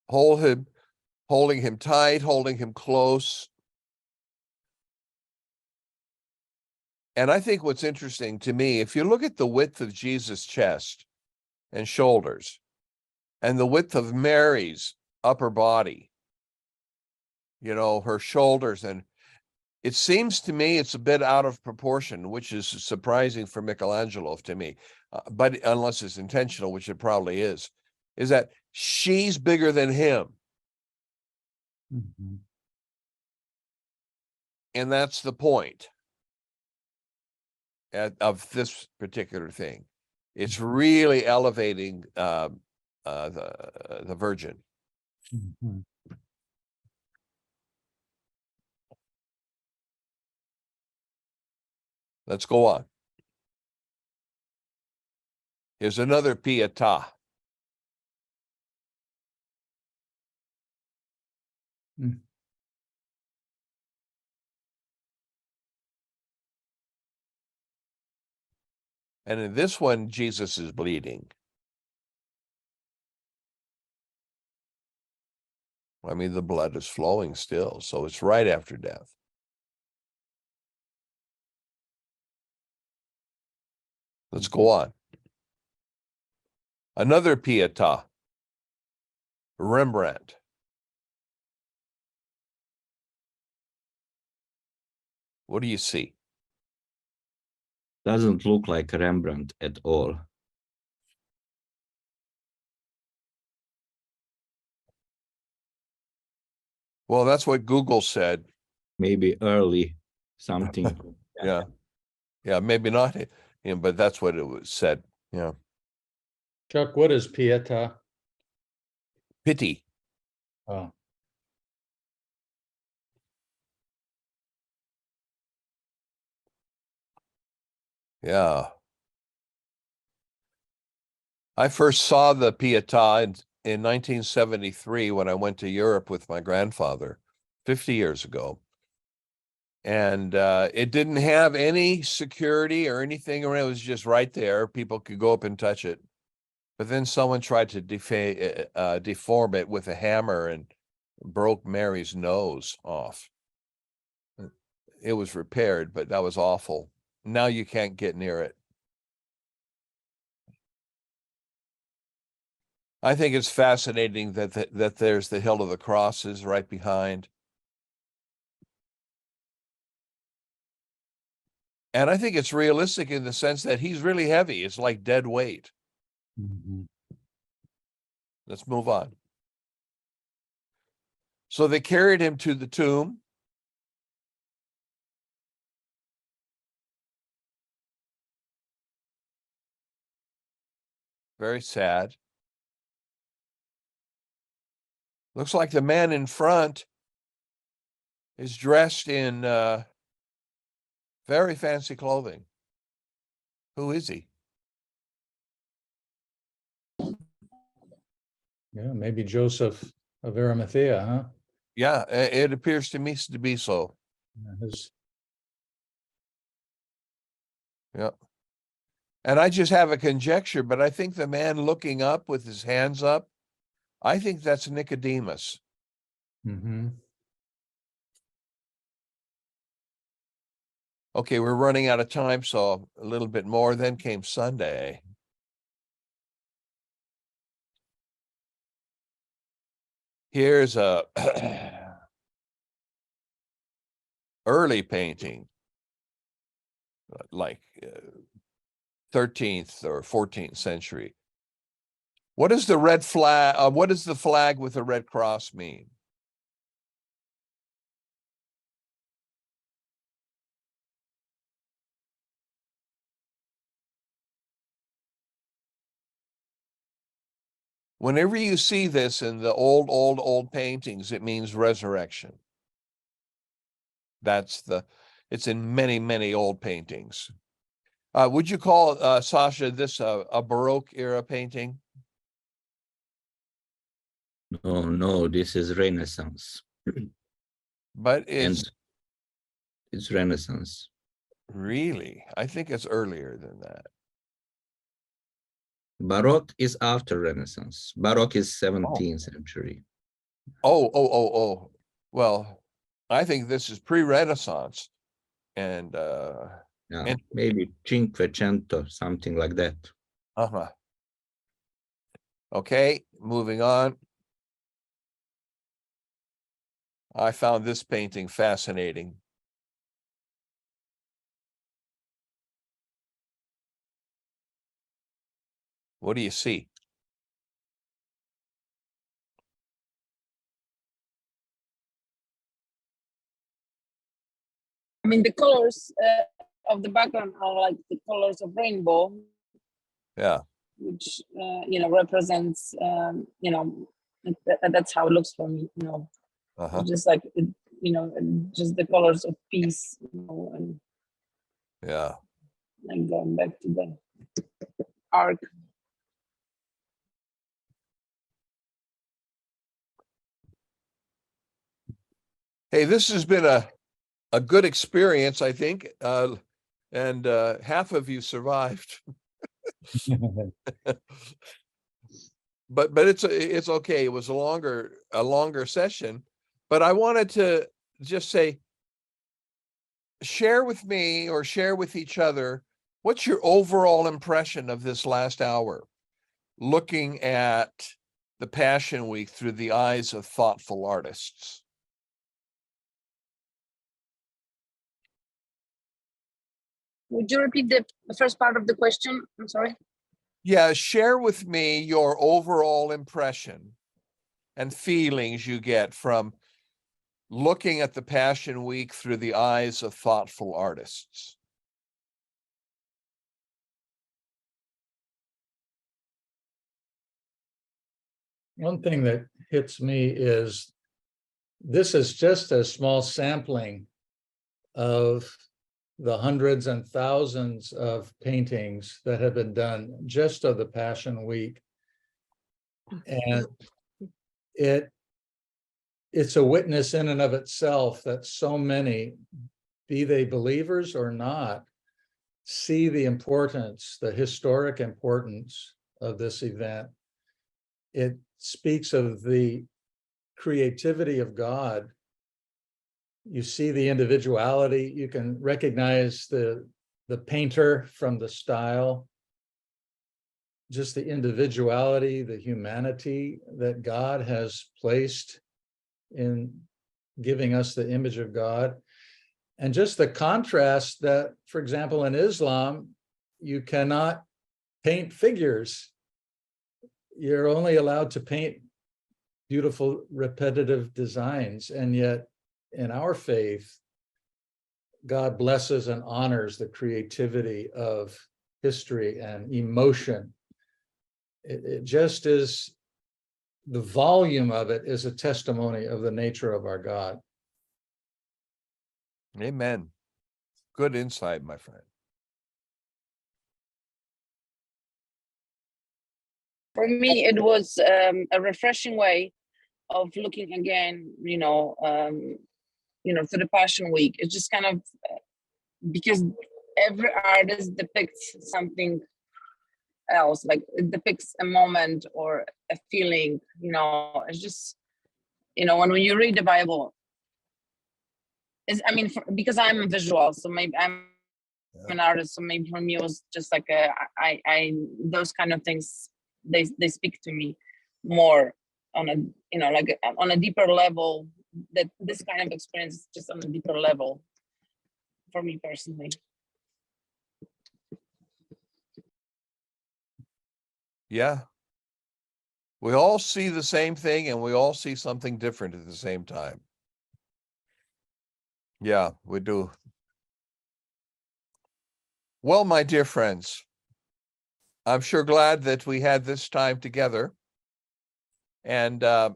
holding him tight, holding him close. And I think what's interesting to me, if you look at the width of Jesus' chest and shoulders and the width of Mary's upper body, you know, her shoulders, and it seems to me it's a bit out of proportion, which is surprising for Michelangelo to me, but unless it's intentional, which it probably is that she's bigger than him. Mhm. And that's the point of this particular thing. It's really elevating the Virgin. Mhm. Let's go on. Here's another Pietà. Mm. And in this one, Jesus is bleeding. I mean, the blood is flowing still, so it's right after death. Let's go on. Another Pietà, Rembrandt. What do you see? Doesn't look like Rembrandt at all. Well, that's what Google said. Maybe early something. Yeah. Yeah, maybe not him, but that's what it was said. Yeah. Chuck, what is Pietà? Pity. Oh, Yeah. I first saw the Pietà in 1973 when I went to Europe with my grandfather 50 years ago. And it didn't have any security or anything around. It was just right there. People could go up and touch it. But then someone tried to deform it with a hammer and broke Mary's nose off. It was repaired, but that was awful. Now you can't get near it. I think it's fascinating that there's the Hill of the Crosses right behind. And I think it's realistic in the sense that he's really heavy. It's like dead weight. mhm. Let's move on. So they carried him to the tomb. Very sad. Looks like the man in front is dressed in very fancy clothing. Who is he? Yeah, maybe Joseph of Arimathea, huh? Yeah, it appears to me to be so. Yeah, his- Yeah. And I just have a conjecture, but I think the man looking up with his hands up, I think that's Nicodemus. Mhm. Okay, we're running out of time, so a little bit more. Then came Sunday. Here's a early painting, like 13th or 14th century. What is the red flag? What does the flag with the red cross mean? Whenever you see this in the old paintings, it means resurrection. It's in many old paintings. Would you call, Sasha, this a Baroque era painting? No, this is Renaissance. But And it's it's Renaissance. really, I think it's earlier than that. Baroque is after Renaissance. Baroque is 17th century. Oh. Well, I think this is pre-Renaissance. And Yeah, and maybe Cinquecento, something like that. Okay, moving on. I found this painting fascinating. What do you see? I mean, the colors of the background are like the colors of rainbow, Yeah. which represents that's how it looks for me. Just like just the colors of peace. And Yeah. like going back to the arc. Hey, this has been a good experience, I think. And half of you survived. But it's okay. It was a longer session. But I wanted to just say, share with me or share with each other, what's your overall impression of this last hour, looking at the Passion Week through the eyes of thoughtful artists? Would you repeat the first part of the question? I'm sorry. Yeah, share with me your overall impression and feelings you get from looking at the Passion Week through the eyes of thoughtful artists. One thing that hits me is this is just a small sampling of the hundreds and thousands of paintings that have been done just of the Passion Week. And it's a witness in and of itself that so many, be they believers or not, see the importance, the historic importance of this event. It speaks of the creativity of God. You see the individuality, you can recognize the painter from the style, just the individuality, the humanity that God has placed in giving us the image of God. And just the contrast that, for example, in Islam, you cannot paint figures. You're only allowed to paint beautiful repetitive designs. And yet in our faith, God blesses and honors the creativity of history and emotion. It just is, the volume of it is a testimony of the nature of our God. Amen. Good insight, my friend. For me, it was a refreshing way of looking again, to the Passion Week. It's just kind of because every artist depicts something else, like it depicts a moment or a feeling. It's just, when you read the Bible, because I'm a visual, so maybe I'm an artist, so maybe for me it was just like I those kind of things, they speak to me more on a like on a deeper level. That this kind of experience is just on a deeper level for me personally. Yeah. We all see the same thing and we all see something different at the same time. Yeah, we do. Well, my dear friends, I'm sure glad that we had this time together. And I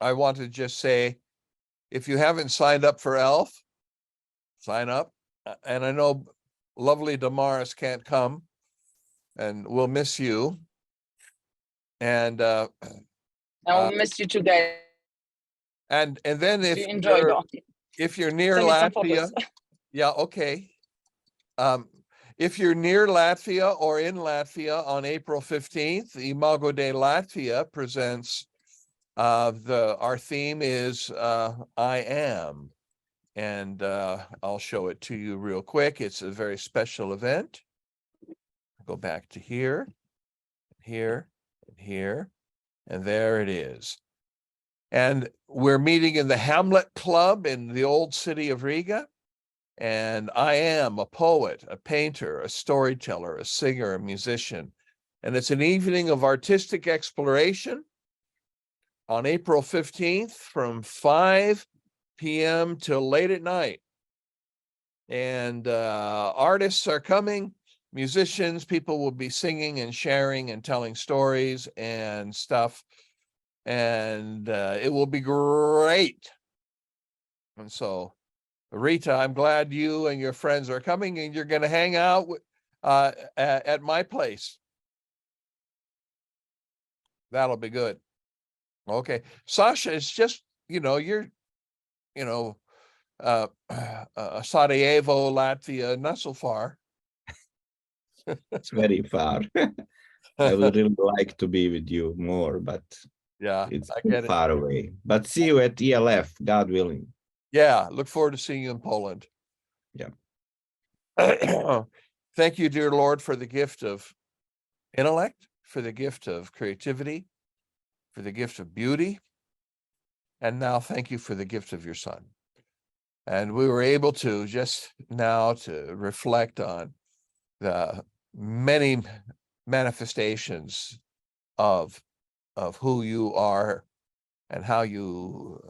want to just say, if you haven't signed up for ELF, sign up. And I know lovely Damaris can't come, and we'll miss you. And I will miss you too, guys. And then You enjoyed all. if you're near Send me some Latvia, photos. yeah, okay. If you're near Latvia or in Latvia on April 15th, ImagoDei Latvia presents our theme is I am. And I'll show it to you real quick. It's a very special event. Go back to here, here, and here, and there it is. And we're meeting in the Hamlet Club in the old city of Riga. And I am a poet, a painter, a storyteller, a singer, a musician. And it's an evening of artistic exploration on April 15th from 5 p.m. till late at night. And artists are coming, musicians, people will be singing and sharing and telling stories and stuff. And it will be great. And so, Rita, I'm glad you and your friends are coming, and you're going to hang out at my place. That'll be good. Okay. Sasha, it's just, you're, Sarajevo, Latvia, not so far. It's very far. I would really like to be with you more, but yeah, it's I too get it. far away. But see you at ELF, God willing. Yeah, look forward to seeing you in Poland. Yeah. Thank you, dear Lord, for the gift of intellect, for the gift of creativity, for the gift of beauty. And now thank you for the gift of your Son. And we were able to just now to reflect on the many manifestations of who you are and how you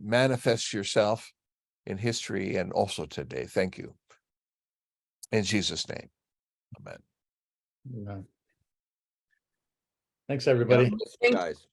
manifest yourself in history and also today. Thank you. In Jesus' name, amen. Yeah. Thanks, everybody. God bless you guys.